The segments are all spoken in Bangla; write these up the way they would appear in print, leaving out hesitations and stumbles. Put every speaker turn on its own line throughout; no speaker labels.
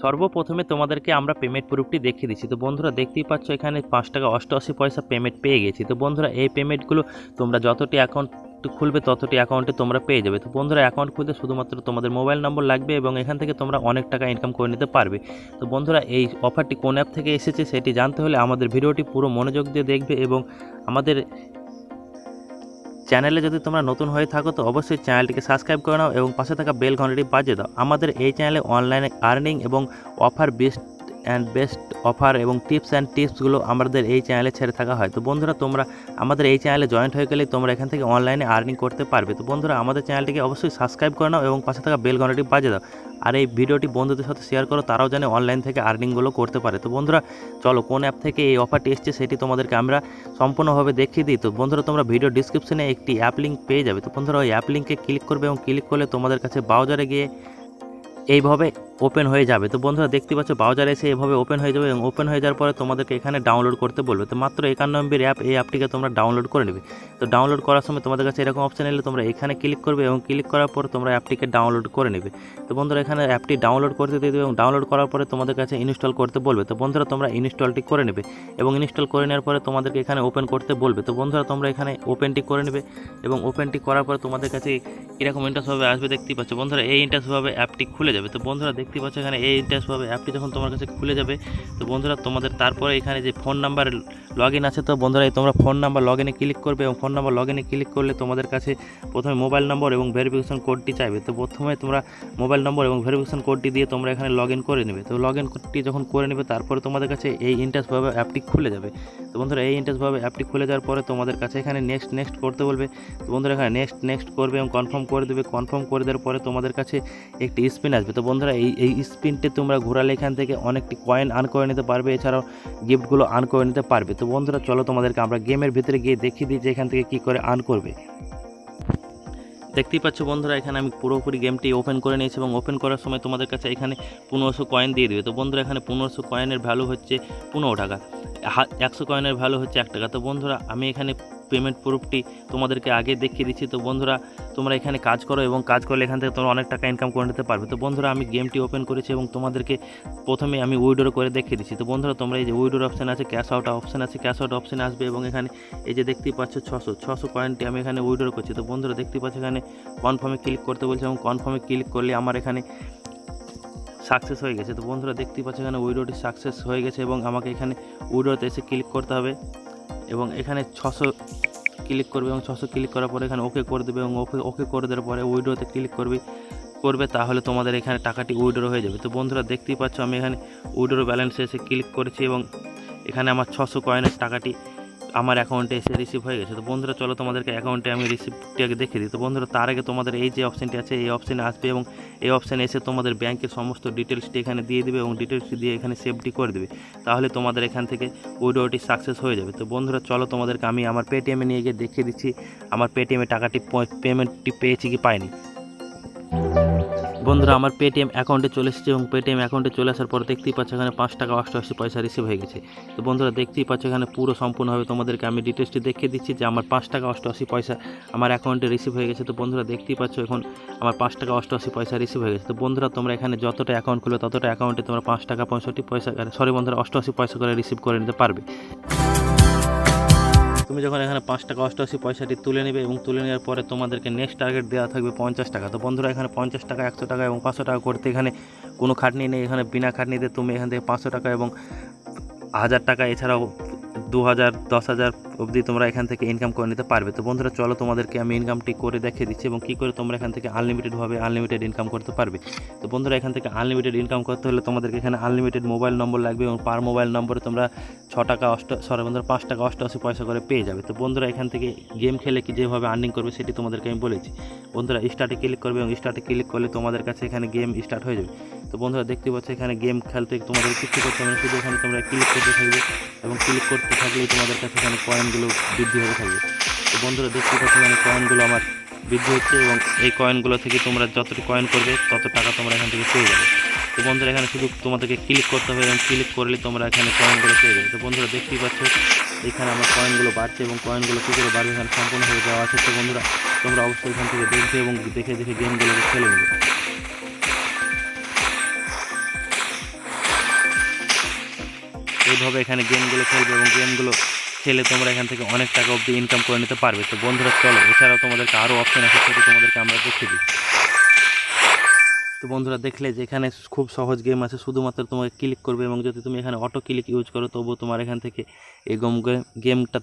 সর্বপ্রথমে তোমাদেরকে আমরা পেমেন্ট প্রুফটি দেখিয়ে দিচ্ছি। তো বন্ধুরা দেখতেই পাচ্ছ এখানে 5 টাকা 88 পয়সা পেমেন্ট পেয়ে গেছি। তো বন্ধুরা এই পেমেন্টগুলো তোমরা যতটি অ্যাকাউন্ট খুলবে ততটি অ্যাকাউন্টে তোমরা পেয়ে যাবে। তো বন্ধুরা অ্যাকাউন্ট খুলতে শুধুমাত্র তোমাদের মোবাইল নম্বর লাগবে এবং এখান থেকে তোমরা অনেক টাকা ইনকাম করে নিতে পারবে। তো বন্ধুরা এই অফারটি কোন অ্যাপ থেকে এসেছে সেটি জানতে হলে আমাদের ভিডিওটি পুরো মনোযোগ দিয়ে দেখবে এবং আমাদের চ্যানেলে যদি তোমরা নতুন হয়ে থাকো তো অবশ্যই চ্যানেলটিকে সাবস্ক্রাইব করে নাও এবং পাশে থাকা বেল ঘন্টাটি বাজিয়ে দাও। আমাদের এই চ্যানেলে অনলাইনে আর্নিং এবং অফার বেস্ট অফার এবং টিপসগুলো আমাদের এই চ্যানেলে ছেড়ে থাকা হয়। তো বন্ধুরা তোমরা আমাদের এই চ্যানেলে জয়েন্ট হয়ে গেলে তোমরা এখান থেকে অনলাইনে আর্নিং করতে পারবে। তো বন্ধুরা আমাদের চ্যানেলটিকে অবশ্যই সাবস্ক্রাইব করে নাও এবং পাশে থাকা বেল ঘন্টাটি বাজিয়ে দাও। আর এই ভিডিওটি বন্ধুদের সাথে শেয়ার করো, তারাও যেন অনলাইন থেকে আর্নিংগুলো করতে পারে। তো বন্ধুরা চলো কোন অ্যাপ থেকে এই অফারটি এসছে সেটি তোমাদেরকে আমরা সম্পূর্ণভাবে দেখিয়ে দিই। তো বন্ধুরা তোমরা ভিডিও ডিসক্রিপশনে একটি অ্যাপ লিঙ্ক পেয়ে যাবে। তো বন্ধুরা ওই অ্যাপ লিঙ্কে ক্লিক করবে এবং ক্লিক করলে তোমাদের কাছে ব্রাউজারে গিয়ে এইভাবে ওপেন হয়ে যাবে। তো বন্ধুরা দেখতে পাচ্ছ ব্রাউজারে এসে এভাবে ওপেন হয়ে যাবে এবং ওপেন হয়ে যাওয়ার পরে তোমাদেরকে এখানে ডাউনলোড করতে বলবে। তো মাত্র 51 MB অ্যাপ, এই অ্যাপটিকে তোমরা ডাউনলোড করে নেবে। তো ডাউনলোড করার সময় তোমাদের কাছে এরকম অপশান এলে তোমরা এখানে ক্লিক করবে এবং ক্লিক করার পর তোমরা অ্যাপটিকে ডাউনলোড করে নেবে। তো বন্ধুরা এখানে অ্যাপটি ডাউনলোড করতে দিয়ে দেবে এবং ডাউনলোড করার পরে তোমাদের কাছে ইনস্টল করতে বলবে। তো বন্ধুরা তোমরা ইনস্টলটি করে নেবে এবং ইনস্টল করে নেওয়ার পরে তোমাদেরকে এখানে ওপেন করতে বলবে। তো বন্ধুরা তোমরা এখানে ওপেনটি করে নেবে এবং ওপেনটি করার পরে তোমাদের কাছে কীরকম ইন্টারেস্টভাবে আসবে দেখতেই পাচ্ছ। বন্ধুরা এই ইন্টারেস্টভাবে অ্যাপটি খুলে যাবে। তো বন্ধুরা দেখতে পাচ্ছ এখানে এই ইন্টারেস্টভাবে অ্যাপটি যখন তোমার কাছে খুলে যাবে তো বন্ধুরা তোমাদের তারপরে এখানে যে ফোন নাম্বার লগ ইন আছে, তো বন্ধুরা তোমরা ফোন নাম্বার লগ ইনে ক্লিক করবে এবং ফোন নাম্বার লগ ইনে ক্লিক করলে তোমাদের কাছে প্রথমে মোবাইল নম্বর এবং ভেরিফিকেশন কোডটি চাইবে। তো প্রথমে তোমরা মোবাইল নম্বর এবং ভেরিফিকেশন কোডটি দিয়ে তোমরা এখানে লগ ইন করে নেবে। তো লগ ইন কোডটি যখন করে নেবে তারপরে তোমাদের কাছে এই ইন্টারেস্টভাবে অ্যাপটি খুলে যাবে। তো বন্ধুরা এই ইন্টারেস্টভাবে অ্যাপটি খুলে যাওয়ার পরে তোমাদের কাছে এখানে নেক্সট করতে বলবে। তো বন্ধুরা এখানে নেক্সট করবে এবং কনফার্ম করে দেবে। কনফার্ম করে দেওয়ার পরে তোমাদের কাছে একটি স্পিন আসবে। তো বন্ধুরা এই স্পিনটি তোমরা ঘোরালে এখান থেকে অনেকটি কয়েন আর্ন করে নিতে পারবে, এছাড়াও গিফটগুলো আর্ন করে নিতে পারবে। তো বন্ধুরা চলো তোমাদেরকে আমরা গেমের ভিতরে গিয়ে দেখিয়ে দিই যে এখান থেকে কী করে আর্ন করবে। দেখতেই পাচ্ছ বন্ধুরা এখানে আমি পুরোপুরি গেমটি ওপেন করে নিয়েছি এবং ওপেন করার সময় তোমাদের কাছে এখানে 1500 কয়েন দিয়ে দেবে। তো বন্ধুরা এখানে 1500 কয়েনের ভ্যালু হচ্ছে 15 টাকা, 100 কয়েনের ভ্যালু হচ্ছে 1 টাকা। তো বন্ধুরা আমি এখানে পেমেন্ট প্রুফটি তোমাদেরকে আগে দেখিয়ে দিচ্ছি। তো বন্ধুরা তোমরা এখানে কাজ করো এবং কাজ করলে এখান থেকে তোমরা অনেক টাকা ইনকাম করে নিতে পারবে। তো বন্ধুরা আমি গেমটি ওপেন করেছি এবং তোমাদেরকে প্রথমে আমি উইড্রো করে দেখিয়ে দিচ্ছি। তো বন্ধুরা তোমরা এই যে উইড্রোর অপশান আছে, ক্যাশ আউট অপশান আছে, ক্যাশ আউট অপশানে আসবে এবং এখানে এই যে দেখতেই পাচ্ছ 600 কয়েনটি আমি এখানে উইড্রো করছি। তো বন্ধুরা দেখতেই পাচ্ছ এখানে কনফার্মে ক্লিক করতে বলছে এবং কনফার্মে ক্লিক করলে আমার এখানে সাকসেস হয়ে গেছে। তো বন্ধুরা দেখতেই পাচ্ছ এখানে উইড্রোটি সাকসেস হয়ে গেছে এবং আমাকে এখানে উইড্রোতে এসে ক্লিক করতে হবে এবং এখানে 600 ক্লিক করবে এবং 600 ক্লিক করার পরে এখানে ওকে করে দেবে এবং ওকে করে দেওয়ার পরে উইড্রোতে ক্লিক করবে তাহলে তোমাদের এখানে টাকাটি উইড্রো হয়ে যাবে। তো বন্ধুরা দেখতেই পাচ্ছ আমি এখানে উইড্রো ব্যালেন্সে এসে ক্লিক করেছি এবং এখানে আমার 600 কয়েনের টাকাটি আমার অ্যাকাউন্টে এসে রিসিভ হয়ে গেছে। তো বন্ধুরা চলো তোমাদেরকে অ্যাকাউন্টে আমি রিসিপ্টটি আগে দেখিয়ে দিই। তো বন্ধুরা তার আগে তোমাদের এই যে অপশানটি আছে এই অপশানে আসবে এবং এই অপশানে এসে তোমাদের ব্যাংকের সমস্ত ডিটেলসটি এখানে দিয়ে দেবে এবং ডিটেলসটি দিয়ে এখানে সেভটি করে দেবে, তাহলে তোমাদের এখান থেকে উইড্রোটি সাকসেস হয়ে যাবে। তো বন্ধুরা চলো তোমাদেরকে আমি আমার পেটিএমে নিয়ে গিয়ে দেখিয়ে দিচ্ছি আমার পেটিএমে টাকাটি পেমেন্টটি পেয়েছি কি পাইনি। বন্ধুরা আমার পেটিএম অ্যাকাউন্টে চলে এসেছে এবং পেটিএম অ্যাকাউন্টে চলে আসার পর দেখতেই পাচ্ছ এখানে 5 টাকা 88 পয়সা রিসিভ হয়ে গেছে। তো বন্ধুরা দেখতেই পাচ্ছ এখানে পুরো সম্পূর্ণভাবে তোমাদেরকে আমি ডিটেলসটি দেখিয়ে দিচ্ছি যে আমার 5 টাকা 88 পয়সা আমার অ্যাকাউন্টে রিসিভ হয়ে গেছে। তো বন্ধুরা দেখতেই পাচ্ছ এখন আমার 5 টাকা 88 পয়সা রিসিভ হয়ে গেছে। তো বন্ধুরা তোমরা এখানে যতটা অ্যাকাউন্ট খুলবে ততটা অ্যাকাউন্টে তোমরা 5 টাকা 65 পয়সা বন্ধুরা 88 পয়সা করে রিসিভ করে নিতে পারবে। তুমি যখন এখানে 5 টাকা 88 পয়সাটি তুলে নেবে এবং তুলে নেওয়ার পরে তোমাদেরকে নেক্সট টার্গেট দেওয়া থাকবে 50 টাকা। তো বন্ধুরা এখানে 50 টাকা 100 টাকা এবং 500 টাকা করতে এখানে কোনো খাটনি নেই। এখানে বিনা খাটনিতে তুমি এখান থেকে 500 টাকা এবং 1000 টাকা এছাড়াও 2000 10,000 অবধি তোমরা এখান থেকে ইনকাম করে নিতে পারবে। তো বন্ধুরা চলো তোমাদেরকে আমি ইনকামটি করে দেখিয়ে দিচ্ছি এবং কী করে তোমরা এখান থেকে আনলিমিটেড ইনকাম করতে পারবে। তো বন্ধুরা এখান থেকে আনলিমিটেড ইনকাম করতে হলে তোমাদেরকে এখানে আনলিমিটেড মোবাইল নম্বর লাগবে এবং পার মোবাইল নম্বরে তোমরা 5 টাকা 88 পয়সা করে পেয়ে যাবে। তো বন্ধুরা এখান থেকে গেম খেলে কি যেভাবে আর্নিং করবে সেটি তোমাদেরকে আমি বলেছি। বন্ধুরা স্টার্টে ক্লিক করবে এবং স্টার্টে ক্লিক করলে তোমাদের কাছে এখানে গেম স্টার্ট হয়ে যাবে। তো বন্ধুরা দেখতে পাচ্ছ এখানে গেম খেলতে তোমাদের কিছু করতে হবে না, শুধু এখানে তোমরা ক্লিক করতে থাকবে এবং ক্লিক করতে থাকলেই তোমাদের কাছে এখানে কয়েনগুলো বৃদ্ধি হতে থাকবে। তো বন্ধুরা দেখতে পাচ্ছ এখানে কয়েনগুলো আমার বৃদ্ধি হচ্ছে এবং এই কয়েনগুলো থেকে তোমরা যতটি কয়েন করবে তত টাকা তোমরা এখান থেকে পেয়ে যাবে। তো বন্ধুরা এখানে শুধু তোমাদেরকে ক্লিক করতে হবে এবং ক্লিক করলে তোমরা এখানে কয়েনগুলো পেয়ে যাবে। তো বন্ধুরা দেখতেই পাচ্ছ এখানে আমার কয়েনগুলো বাড়ছে এবং কয়েনগুলো কী করে বাড়বে এখানে সম্পূর্ণভাবে দেওয়া আছে। তো বন্ধুরা তোমরা অবশ্যই এখান থেকে দেখবে এবং দেখে গেমগুলোকে খেলে নেবে। এইভাবে এখানে গেমগুলো খেলবে এবং গেমগুলো খেলে তোমরা এখান থেকে অনেক টাকা অবধি ইনকাম করে নিতে পারবে। তো বন্ধুরা চলো, এছাড়াও তোমাদেরকে আরও অপশান আছে, সেটা তোমাদেরকে আমরা দেখিয়ে দিই। তো বন্ধুরা দেখলে যে এখানে খুব সহজ গেম আছে, শুধুমাত্র তোমাকে ক্লিক করবে এবং যদি তুমি এখানে অটো ক্লিক ইউজ করো তবুও তোমার এখান থেকে এই গেমটা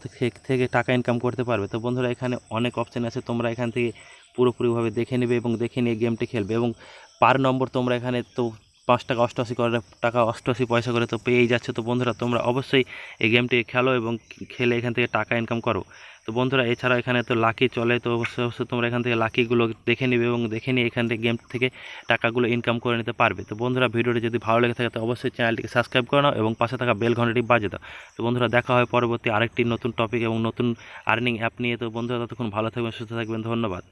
থেকে টাকা ইনকাম করতে পারবে। তো বন্ধুরা এখানে অনেক অপশান আছে, তোমরা এখান থেকে পুরোপুরিভাবে দেখে নেবে এবং দেখে নিয়ে গেমটি খেলবে এবং পার নম্বর তোমরা এখানে তো 5 টাকা 88 পয়সা করে তো পেয়েই যাচ্ছে। তো বন্ধুরা তোমরা অবশ্যই এই গেমটি খেলো এবং খেলে এখান থেকে টাকা ইনকাম করো। তো বন্ধুরা এছাড়া এখানে তো লাকি চলে, তো অবশ্যই তোমরা এখান থেকে লাকিগুলো দেখে নেবে এবং দেখে নিয়ে এখান থেকে গেম থেকে টাকাগুলো ইনকাম করে নিতে পারবে। তো বন্ধুরা ভিডিওটি যদি ভালো লেগে থাকে তো অবশ্যই চ্যানেলটিকে সাবস্ক্রাইব করে নাও এবং পাশে থাকা বেল ঘন্টাটি বাজিয়ে দাও। তো বন্ধুরা দেখা হয় পরবর্তী আরেকটি নতুন টপিক এবং নতুন আর্নিং অ্যাপ নিয়ে। তো বন্ধুরা ততক্ষণ ভালো থাকবেন, সুস্থ থাকবেন, ধন্যবাদ।